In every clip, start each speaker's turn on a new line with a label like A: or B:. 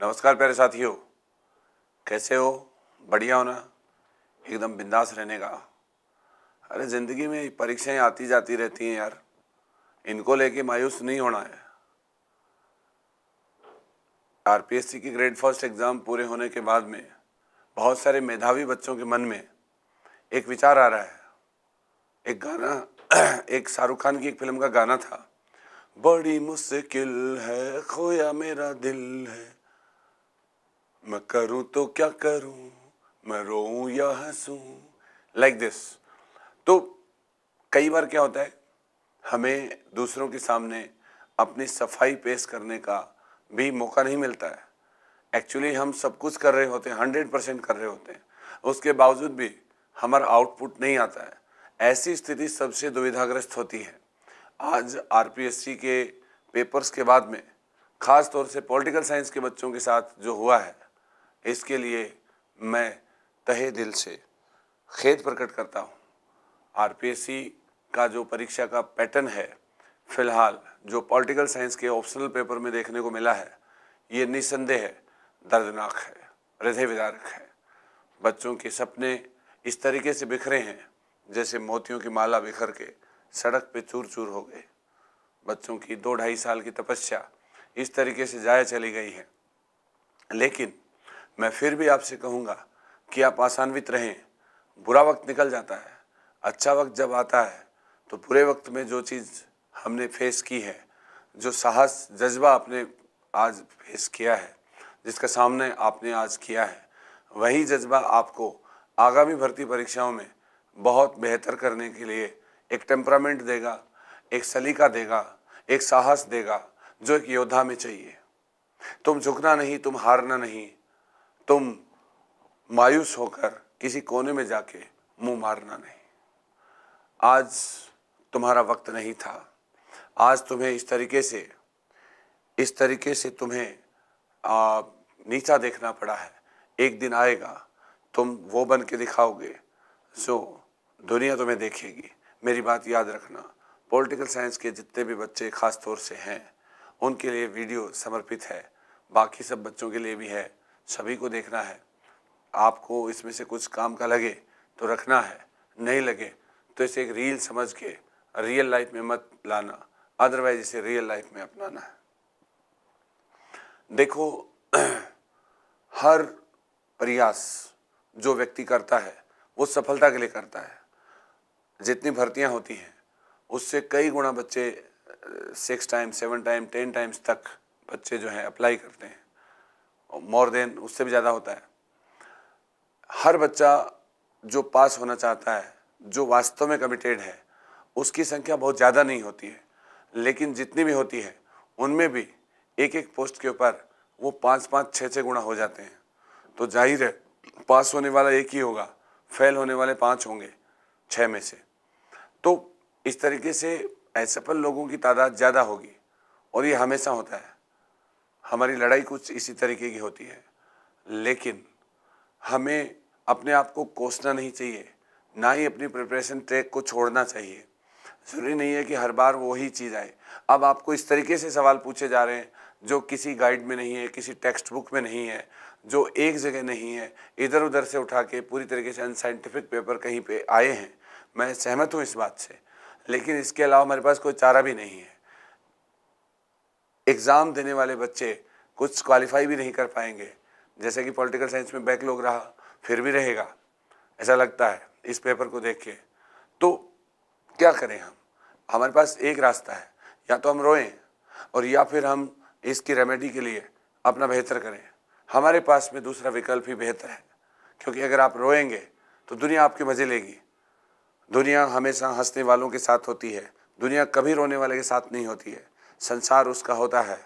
A: नमस्कार प्यारे साथियों, कैसे हो? बढ़िया हो ना? एकदम बिंदास रहने का। अरे जिंदगी में परीक्षाएं आती जाती रहती हैं यार, इनको लेके मायूस नहीं होना है। आरपीएससी की ग्रेड फर्स्ट एग्जाम पूरे होने के बाद में बहुत सारे मेधावी बच्चों के मन में एक विचार आ रहा है। एक गाना एक शाहरुख खान की एक फिल्म का गाना था, बड़ी मुश्किल है खोया मेरा दिल है, मैं करूं तो क्या करूं, मैं रोऊं या हंसूं, लाइक दिस। तो कई बार क्या होता है, हमें दूसरों के सामने अपनी सफाई पेश करने का भी मौका नहीं मिलता है। एक्चुअली हम सब कुछ कर रहे होते हैं, 100% कर रहे होते हैं, उसके बावजूद भी हमारा आउटपुट नहीं आता है। ऐसी स्थिति सबसे दुविधाग्रस्त होती है। आज आरपीएससी के पेपर्स के बाद में खास तौर से पॉलिटिकल साइंस के बच्चों के साथ जो हुआ है, इसके लिए मैं तहे दिल से खेद प्रकट करता हूँ। आरपीएससी का जो परीक्षा का पैटर्न है, फिलहाल जो पॉलिटिकल साइंस के ऑप्शनल पेपर में देखने को मिला है, ये निस्संदेह दर्दनाक है, हृदय विदारक है। बच्चों के सपने इस तरीके से बिखरे हैं जैसे मोतियों की माला बिखर के सड़क पे चूर चूर हो गए। बच्चों की 2-2.5 साल की तपस्या इस तरीके से जाया चली गई है। लेकिन मैं फिर भी आपसे कहूँगा कि आप आशान्वित रहें। बुरा वक्त निकल जाता है, अच्छा वक्त जब आता है तो बुरे वक्त में जो चीज़ हमने फेस की है, जो साहस जज्बा आपने आज फेस किया है, जिसका सामने आपने आज किया है, वही जज्बा आपको आगामी भर्ती परीक्षाओं में बहुत बेहतर करने के लिए एक टेम्परामेंट देगा, एक सलीका देगा, एक साहस देगा जो एक योद्धा में चाहिए। तुम झुकना नहीं, तुम हारना नहीं, तुम मायूस होकर किसी कोने में जाके मुंह मारना नहीं। आज तुम्हारा वक्त नहीं था। आज तुम्हें इस तरीके से तुम्हें नीचा देखना पड़ा है। एक दिन आएगा तुम वो बन के दिखाओगे सो दुनिया तुम्हें देखेगी। मेरी बात याद रखना। पॉलिटिकल साइंस के जितने भी बच्चे खास तौर से हैं, उनके लिए वीडियो समर्पित है, बाकी सब बच्चों के लिए भी है, सभी को देखना है। आपको इसमें से कुछ काम का लगे तो रखना है, नहीं लगे तो इसे एक रील समझ के रियल लाइफ में मत लाना, अदरवाइज इसे रियल लाइफ में अपनाना है। देखो, हर प्रयास जो व्यक्ति करता है वो सफलता के लिए करता है। जितनी भर्तियां होती हैं उससे कई गुना बच्चे 6 टाइम्स 7 टाइम 10 टाइम्स तक बच्चे जो हैं अप्लाई करते हैं, और मोर देन उससे भी ज़्यादा होता है। हर बच्चा जो पास होना चाहता है, जो वास्तव में कमिटेड है, उसकी संख्या बहुत ज़्यादा नहीं होती है, लेकिन जितनी भी होती है उनमें भी एक एक पोस्ट के ऊपर वो 5-5 6-6 गुना हो जाते हैं। तो जाहिर है पास होने वाला एक ही होगा, फेल होने वाले 5 होंगे 6 में से। तो इस तरीके से असफल लोगों की तादाद ज़्यादा होगी, और ये हमेशा होता है। हमारी लड़ाई कुछ इसी तरीके की होती है। लेकिन हमें अपने आप को कोसना नहीं चाहिए, ना ही अपनी प्रिपरेशन ट्रैक को छोड़ना चाहिए। ज़रूरी नहीं है कि हर बार वही चीज़ आए। अब आपको इस तरीके से सवाल पूछे जा रहे हैं जो किसी गाइड में नहीं है, किसी टेक्स्ट बुक में नहीं है, जो एक जगह नहीं है, इधर उधर से उठा के पूरी तरीके से अनसाइंटिफिक पेपर कहीं पे आए हैं। मैं सहमत हूँ इस बात से, लेकिन इसके अलावा हमारे पास कोई चारा भी नहीं है। एग्ज़ाम देने वाले बच्चे कुछ क्वालिफाई भी नहीं कर पाएंगे। जैसे कि पॉलिटिकल साइंस में बैकलॉग रहा, फिर भी रहेगा, ऐसा लगता है इस पेपर को देख के। तो क्या करें हम? हमारे पास एक रास्ता है, या तो हम रोएं और या फिर हम इसकी रेमेडी के लिए अपना बेहतर करें। हमारे पास में दूसरा विकल्प ही बेहतर है, क्योंकि अगर आप रोएंगे तो दुनिया आपके मज़े लेगी। दुनिया हमेशा हंसने वालों के साथ होती है, दुनिया कभी रोने वाले के साथ नहीं होती है। संसार उसका होता है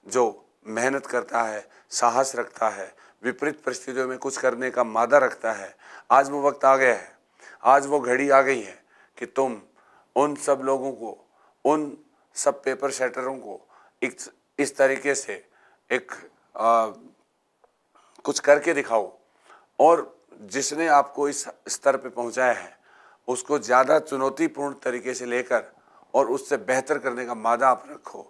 A: जो मेहनत करता है, साहस रखता है, विपरीत परिस्थितियों में कुछ करने का मादा रखता है। आज वो वक्त आ गया है, आज वो घड़ी आ गई है कि तुम उन सब लोगों को, उन सब पेपर सेटरों को इस तरीके से एक कुछ करके दिखाओ, और जिसने आपको इस स्तर पे पहुंचाया है उसको ज़्यादा चुनौतीपूर्ण तरीके से लेकर और उससे बेहतर करने का मादा आप रखो।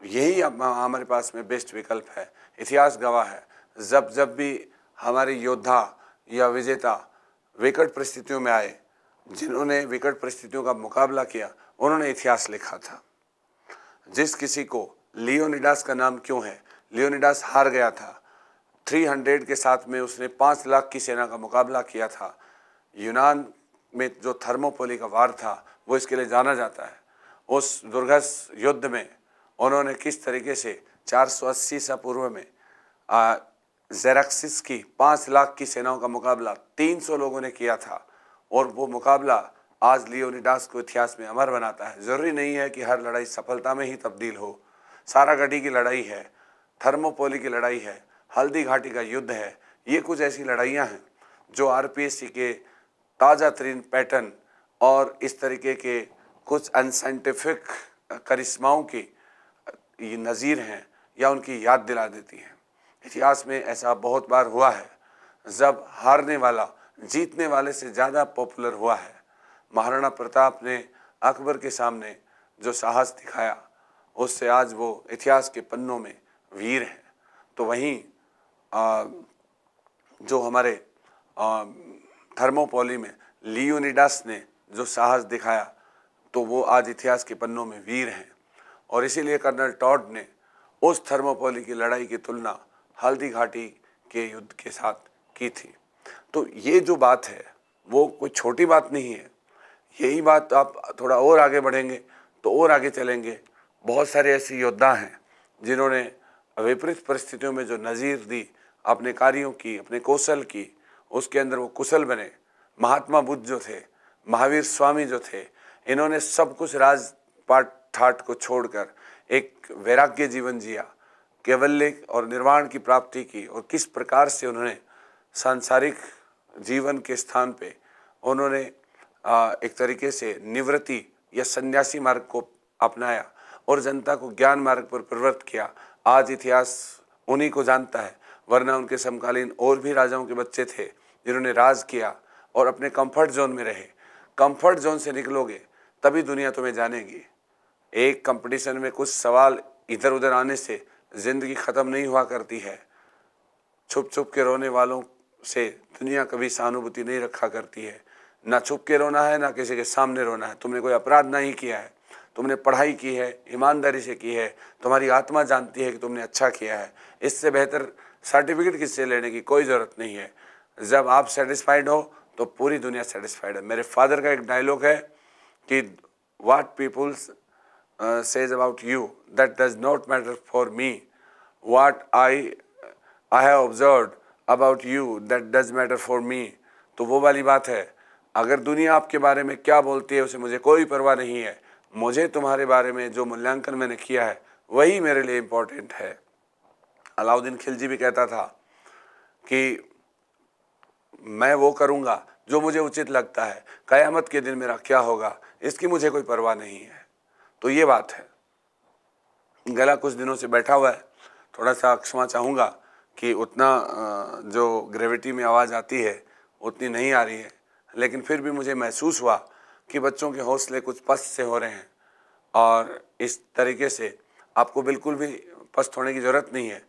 A: यही अब हमारे पास में बेस्ट विकल्प है। इतिहास गवाह है, जब जब भी हमारे योद्धा या विजेता विकट परिस्थितियों में आए, जिन्होंने विकट परिस्थितियों का मुकाबला किया, उन्होंने इतिहास लिखा था। जिस किसी को लियोनिडास का नाम क्यों है, लियोनिडास हार गया था। 300 के साथ में उसने 5 लाख की सेना का मुकाबला किया था। यूनान में जो थर्मोपोली का वार था, वो इसके लिए जाना जाता है। उस दुर्गस युद्ध में उन्होंने किस तरीके से 480 ईसा पूर्व में ज़ेरेक्सिस की 5 लाख की सेनाओं का मुकाबला 300 लोगों ने किया था, और वो मुकाबला आज लियोनिडास को इतिहास में अमर बनाता है। ज़रूरी नहीं है कि हर लड़ाई सफलता में ही तब्दील हो। सारागढ़ी की लड़ाई है, थर्मोपोली की लड़ाई है, हल्दी घाटी का युद्ध है, ये कुछ ऐसी लड़ाइयाँ हैं जो आरपीएससी के ताज़ा तरीन पैटर्न और इस तरीके के कुछ अनसाइंटिफिक करिश्माओं की ये नज़ीर हैं या उनकी याद दिला देती हैं। इतिहास में ऐसा बहुत बार हुआ है, जब हारने वाला जीतने वाले से ज़्यादा पॉपुलर हुआ है। महाराणा प्रताप ने अकबर के सामने जो साहस दिखाया, उससे आज वो इतिहास के पन्नों में वीर हैं। तो वहीं जो हमारे थर्मोपोली में लियोनिडास ने जो साहस दिखाया, तो वो आज इतिहास के पन्नों में वीर हैं। और इसीलिए कर्नल टॉड ने उस थर्मोपोली की लड़ाई की तुलना हल्दी घाटी के युद्ध के साथ की थी। तो ये जो बात है वो कोई छोटी बात नहीं है। यही बात आप थोड़ा और आगे बढ़ेंगे तो और आगे चलेंगे, बहुत सारे ऐसे योद्धा हैं जिन्होंने विपरीत परिस्थितियों में जो नज़ीर दी अपने कार्यों की, अपने कौशल की, उसके अंदर वो कुशल बने। महात्मा बुद्ध जो थे, महावीर स्वामी जो थे, इन्होंने सब कुछ राजपाट ठाट को छोड़कर एक वैराग्य जीवन जिया, कैवल्य और निर्वाण की प्राप्ति की। और किस प्रकार से उन्होंने सांसारिक जीवन के स्थान पे उन्होंने एक तरीके से निवृत्ति या सन्यासी मार्ग को अपनाया और जनता को ज्ञान मार्ग पर प्रवृत्त किया। आज इतिहास उन्हीं को जानता है, वरना उनके समकालीन और भी राजाओं के बच्चे थे जिन्होंने राज किया और अपने कंफर्ट जोन में रहे। कंफर्ट जोन से निकलोगे तभी दुनिया तुम्हें जानेगी। एक कंपटीशन में कुछ सवाल इधर उधर आने से जिंदगी ख़त्म नहीं हुआ करती है। छुप छुप के रोने वालों से दुनिया कभी सहानुभूति नहीं रखा करती है। ना छुप के रोना है, ना किसी के सामने रोना है। तुमने कोई अपराध नहीं किया है, तुमने पढ़ाई की है, ईमानदारी से की है, तुम्हारी आत्मा जानती है कि तुमने अच्छा किया है। इससे बेहतर सर्टिफिकेट किससे लेने की कोई ज़रूरत नहीं है। जब आप सेटिस्फाइड हो तो पूरी दुनिया सेटिस्फाइड है। मेरे फादर का एक डायलॉग है कि what people's says about you, that does not matter for me. What I have observed about you, that does matter for me. तो वो वाली बात है, अगर दुनिया आपके बारे में क्या बोलती है उसे मुझे कोई परवाह नहीं है। मुझे तुम्हारे बारे में जो मूल्यांकन मैंने किया है वही मेरे लिए इम्पोर्टेंट है। अलाउद्दीन खिलजी भी कहता था कि मैं वो करूँगा जो मुझे उचित लगता है, क़यामत के दिन मेरा क्या होगा इसकी मुझे कोई परवाह नहीं है। तो ये बात है। गला कुछ दिनों से बैठा हुआ है, थोड़ा सा क्षमा चाहूँगा कि उतना जो ग्रेविटी में आवाज़ आती है उतनी नहीं आ रही है, लेकिन फिर भी मुझे महसूस हुआ कि बच्चों के हौसले कुछ पस्त से हो रहे हैं। और इस तरीके से आपको बिल्कुल भी पस्त होने की ज़रूरत नहीं है।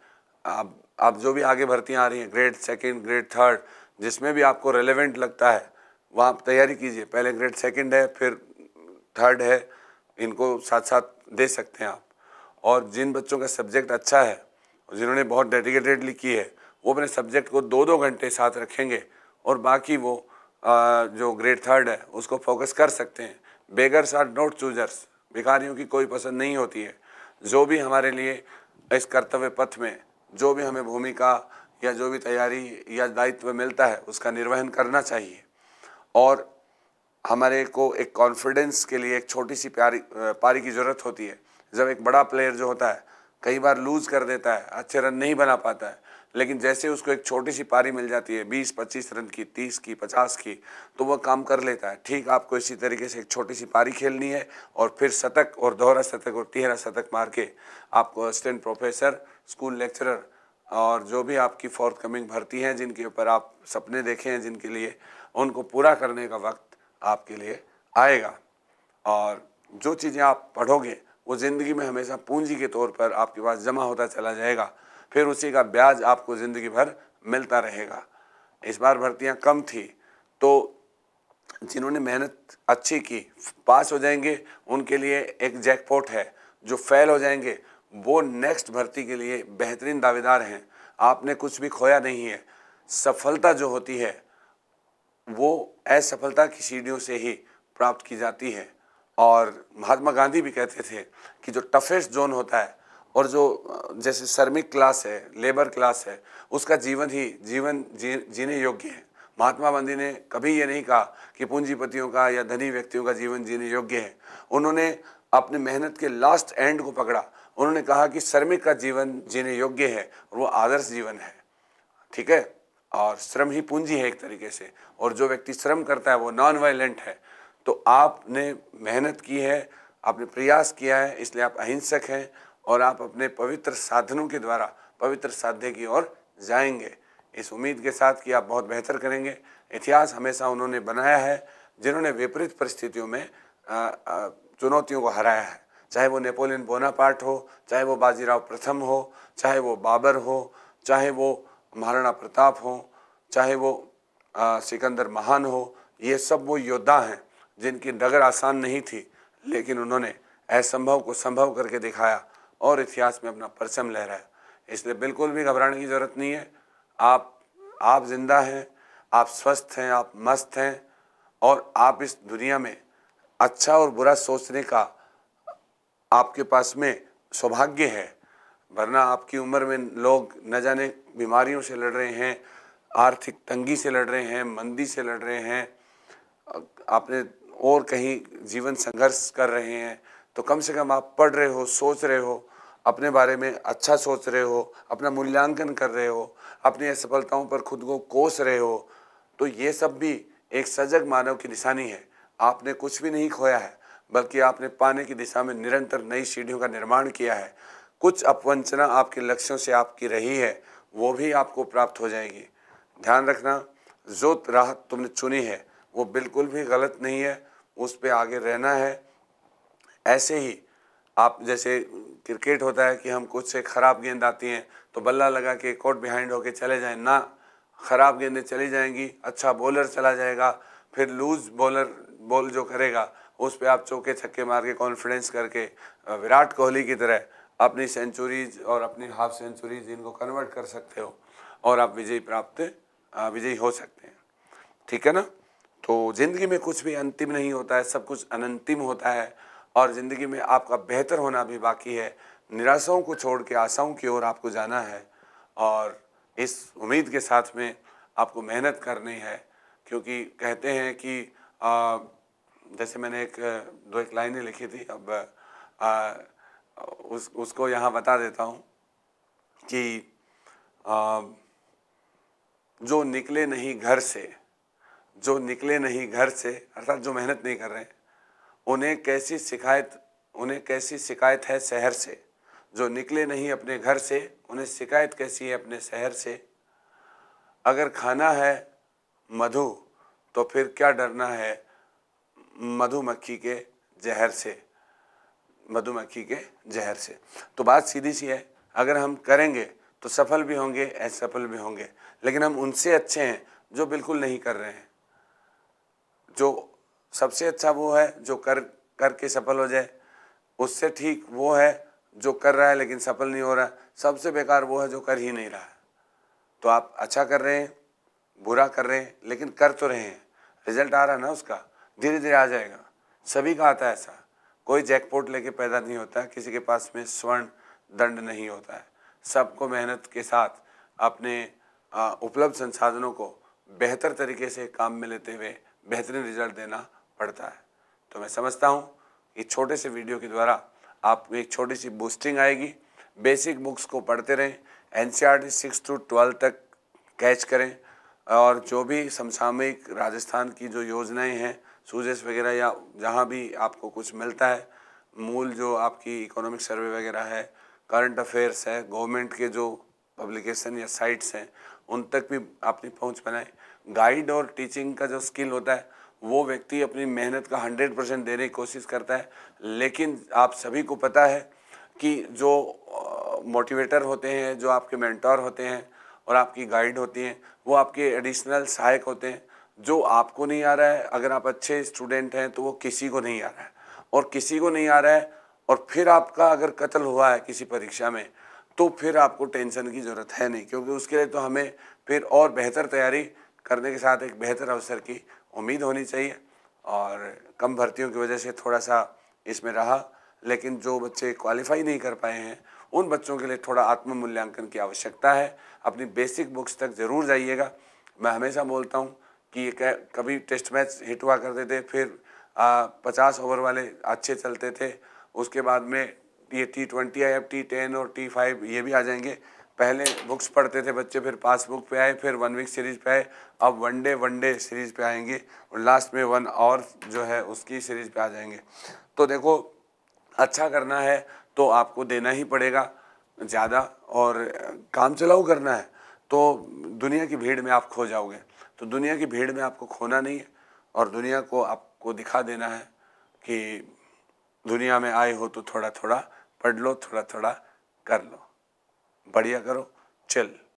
A: आप जो भी आगे भर्तियाँ आ रही हैं, ग्रेड सेकंड, ग्रेड थर्ड, जिसमें भी आपको रेलेवेंट लगता है वहाँ आप तैयारी कीजिए। पहले ग्रेड सेकंड है, फिर थर्ड है, इनको साथ साथ दे सकते हैं आप। और जिन बच्चों का सब्जेक्ट अच्छा है, जिन्होंने बहुत डेडिकेटेडली की है, वो अपने सब्जेक्ट को 2-2 घंटे साथ रखेंगे और बाकी वो जो ग्रेड थर्ड है उसको फोकस कर सकते हैं। बेगर्स आर नॉट चूजर्स, भिखारियों की कोई पसंद नहीं होती है। जो भी हमारे लिए इस कर्तव्य पथ में जो भी हमें भूमिका या जो भी तैयारी या दायित्व मिलता है उसका निर्वहन करना चाहिए। और हमारे को एक कॉन्फिडेंस के लिए एक छोटी सी पारी की ज़रूरत होती है। जब एक बड़ा प्लेयर जो होता है कई बार लूज़ कर देता है, अच्छे रन नहीं बना पाता है, लेकिन जैसे उसको एक छोटी सी पारी मिल जाती है 20-25 रन की, 30 की, 50 की, तो वह काम कर लेता है। ठीक आपको इसी तरीके से एक छोटी सी पारी खेलनी है और फिर शतक और दोहरा शतक और तिहरा शतक मार के आपको असिस्टेंट प्रोफेसर, स्कूल लेक्चरर और जो भी आपकी फोर्थ कमिंग भर्ती हैं, जिनके ऊपर आप सपने देखे हैं, जिनके लिए, उनको पूरा करने का वक्त आपके लिए आएगा। और जो चीज़ें आप पढ़ोगे वो ज़िंदगी में हमेशा पूंजी के तौर पर आपके पास जमा होता चला जाएगा, फिर उसी का ब्याज आपको ज़िंदगी भर मिलता रहेगा। इस बार भर्तियां कम थी, तो जिन्होंने मेहनत अच्छी की पास हो जाएंगे, उनके लिए एक जैकपॉट है। जो फेल हो जाएंगे वो नेक्स्ट भर्ती के लिए बेहतरीन दावेदार हैं। आपने कुछ भी खोया नहीं है। सफलता जो होती है वो असफलता की सीढ़ियों से ही प्राप्त की जाती है। और महात्मा गांधी भी कहते थे कि जो टफेस्ट जोन होता है और जो जैसे श्रमिक क्लास है, लेबर क्लास है, उसका जीवन ही जीने योग्य है। महात्मा गांधी ने कभी ये नहीं कहा कि पूंजीपतियों का या धनी व्यक्तियों का जीवन जीने योग्य है। उन्होंने अपने मेहनत के लास्ट एंड को पकड़ा। उन्होंने कहा कि श्रमिक का जीवन जीने योग्य है और वो आदर्श जीवन है। ठीक है, और श्रम ही पूंजी है एक तरीके से, और जो व्यक्ति श्रम करता है वो नॉन वायलेंट है। तो आपने मेहनत की है, आपने प्रयास किया है, इसलिए आप अहिंसक हैं और आप अपने पवित्र साधनों के द्वारा पवित्र साध्य की ओर जाएंगे, इस उम्मीद के साथ कि आप बहुत बेहतर करेंगे। इतिहास हमेशा उन्होंने बनाया है जिन्होंने विपरीत परिस्थितियों में चुनौतियों को हराया है, चाहे वो नेपोलियन बोनापार्ट हो, चाहे वो बाजीराव प्रथम हो, चाहे वो बाबर हो, चाहे वो महाराणा प्रताप हो, चाहे वो सिकंदर महान हो। ये सब वो योद्धा हैं जिनकी डगर आसान नहीं थी, लेकिन उन्होंने असंभव को संभव करके दिखाया और इतिहास में अपना परचम लहराया। इसलिए बिल्कुल भी घबराने की ज़रूरत नहीं है। आप जिंदा हैं, आप स्वस्थ हैं, आप मस्त हैं, और आप इस दुनिया में अच्छा और बुरा सोचने का आपके पास में सौभाग्य है। वरना आपकी उम्र में लोग न जाने बीमारियों से लड़ रहे हैं, आर्थिक तंगी से लड़ रहे हैं, मंदी से लड़ रहे हैं, आपने और कहीं जीवन संघर्ष कर रहे हैं। तो कम से कम आप पढ़ रहे हो, सोच रहे हो, अपने बारे में अच्छा सोच रहे हो, अपना मूल्यांकन कर रहे हो, अपनी असफलताओं पर खुद को कोस रहे हो, तो ये सब भी एक सजग मानव की निशानी है। आपने कुछ भी नहीं खोया है, बल्कि आपने पाने की दिशा में निरंतर नई सीढ़ियों का निर्माण किया है। कुछ अपवंचना आपके लक्ष्यों से आपकी रही है, वो भी आपको प्राप्त हो जाएगी। ध्यान रखना, जो राह तुमने चुनी है वो बिल्कुल भी गलत नहीं है, उस पे आगे रहना है। ऐसे ही आप जैसे क्रिकेट होता है कि हम कुछ से ख़राब गेंद आती हैं तो बल्ला लगा के कोर्ट बिहाइंड होके चले जाएं, ना, ख़राब गेंदें चली जाएंगी, अच्छा बॉलर चला जाएगा, फिर लूज बॉल जो करेगा उस पे आप चौके छक्के मार के कॉन्फिडेंस करके विराट कोहली की तरह अपनी सेंचुरीज और अपनी हाफ सेंचुरीज इनको कन्वर्ट कर सकते हो और आप विजयी हो सकते हैं। ठीक है ना। तो ज़िंदगी में कुछ भी अंतिम नहीं होता है, सब कुछ अनंतिम होता है, और ज़िंदगी में आपका बेहतर होना भी बाकी है। निराशाओं को छोड़ के आशाओं की ओर आपको जाना है, और इस उम्मीद के साथ में आपको मेहनत करनी है। क्योंकि कहते हैं कि जैसे मैंने दो एक लाइनें लिखी थी, अब उसको यहाँ बता देता हूँ कि जो निकले नहीं घर से, अर्थात जो मेहनत नहीं कर रहे हैं, उन्हें कैसी शिकायत है शहर से। जो निकले नहीं अपने घर से, उन्हें शिकायत कैसी है अपने शहर से। अगर खाना है मधु तो फिर क्या डरना है मधुमक्खी के जहर से। तो बात सीधी सी है, अगर हम करेंगे तो सफल भी होंगे, असफल भी होंगे, लेकिन हम उनसे अच्छे हैं जो बिल्कुल नहीं कर रहे हैं। जो सबसे अच्छा वो है जो करके सफल हो जाए, उससे ठीक वो है जो कर रहा है लेकिन सफल नहीं हो रहा है, सबसे बेकार वो है जो कर ही नहीं रहा है। तो आप अच्छा कर रहे हैं, बुरा कर रहे हैं, लेकिन कर तो रहे हैं, रिजल्ट आ रहा है ना, उसका धीरे धीरे आ जाएगा। सभी का आता है ऐसा, कोई जैकपॉट लेके पैदा नहीं होता, किसी के पास में स्वर्ण दंड नहीं होता है। सबको मेहनत के साथ अपने उपलब्ध संसाधनों को बेहतर तरीके से काम में लेते हुए बेहतरीन रिजल्ट देना पड़ता है। तो मैं समझता हूँ कि छोटे से वीडियो के द्वारा आपको एक छोटी सी बूस्टिंग आएगी। बेसिक बुक्स को पढ़ते रहें, NCERT 6 to 12 तक कैच करें, और जो भी समसामयिक राजस्थान की जो योजनाएं हैं, सूजेस वगैरह, या जहाँ भी आपको कुछ मिलता है, मूल जो आपकी इकोनॉमिक सर्वे वगैरह है, करंट अफेयर्स है, गवर्नमेंट के जो पब्लिकेशन या साइट्स हैं, उन तक भी अपनी पहुंच बनाएं। गाइड और टीचिंग का जो स्किल होता है वो व्यक्ति अपनी मेहनत का 100% देने की कोशिश करता है। लेकिन आप सभी को पता है कि जो मोटिवेटर होते हैं, जो आपके मेंटर होते हैं और आपकी गाइड होती हैं, वो आपके एडिशनल सहायक होते हैं। जो आपको नहीं आ रहा है, अगर आप अच्छे स्टूडेंट हैं तो वो किसी को नहीं आ रहा है, और किसी को नहीं आ रहा है और फिर आपका अगर कत्ल हुआ है किसी परीक्षा में, तो फिर आपको टेंशन की ज़रूरत है नहीं, क्योंकि उसके लिए तो हमें फिर और बेहतर तैयारी करने के साथ एक बेहतर अवसर की उम्मीद होनी चाहिए। और कम भर्तियों की वजह से थोड़ा सा इसमें रहा, लेकिन जो बच्चे क्वालिफाई नहीं कर पाए हैं उन बच्चों के लिए थोड़ा आत्म मूल्यांकन की आवश्यकता है। अपनी बेसिक बुक्स तक ज़रूर जाइएगा। मैं हमेशा बोलता हूँ कि कभी टेस्ट मैच हिट हुआ करते थे, फिर 50 ओवर वाले अच्छे चलते थे, उसके बाद में ये T20 आए, अब T10 और T5 ये भी आ जाएंगे। पहले बुक्स पढ़ते थे बच्चे, फिर पासबुक पे आए, फिर 1 वीक सीरीज पे आए, अब वनडे सीरीज पे आएंगे और लास्ट में 1 और जो है उसकी सीरीज पे आ जाएंगे। तो देखो, अच्छा करना है तो आपको देना ही पड़ेगा ज़्यादा, और काम चलाऊ करना है तो दुनिया की भीड़ में आप खो जाओगे। तो दुनिया की भीड़ में आपको खोना नहीं है, और दुनिया को आपको दिखा देना है कि दुनिया में आए हो तो थोड़ा थोड़ा पढ़ लो, थोड़ा थोड़ा कर लो, बढ़िया करो, चिल।